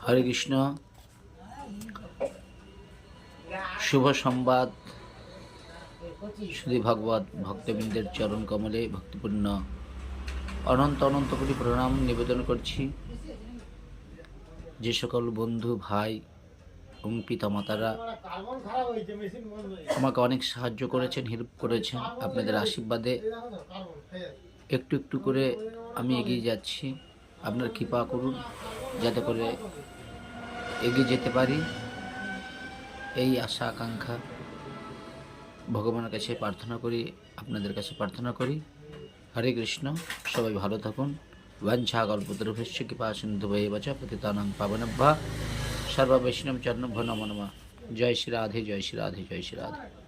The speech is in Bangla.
হরে কৃষ্ণ। শুভ সংবাদ। শ্রী ভগবত ভক্তবৃন্দের চরণ কমলে ভক্তিপূর্ণ অনন্ত অনন্ত কোটি প্রণাম নিবেদন করছি। যে সকল বন্ধু ভাই এবং পিতামাতারা আমাকে অনেক সাহায্য করেছেন, হেল্প করেছেন, আপনাদের আশীর্বাদে একটু একটু করে আমি এগিয়ে যাচ্ছি। আপনার কৃপা করুন যাতে করে এগিয়ে যেতে পারি, এই আশা আকাঙ্ক্ষা ভগবানের কাছে প্রার্থনা করি, আপনাদের কাছে প্রার্থনা করি। হরে কৃষ্ণ। সবাই ভালো থাকুন। বাঞ্ছা কল্পতরুভ্যশ্চ কৃপা সিন্ধু ভৈবচ পতিতানাং পাবনেভ্যঃ সর্ববৈষ্ণব চরণভ্যো নমো নমঃ। জয় শ্রী রাধে, জয় শ্রী রাধে, জয় শ্রী রাধে।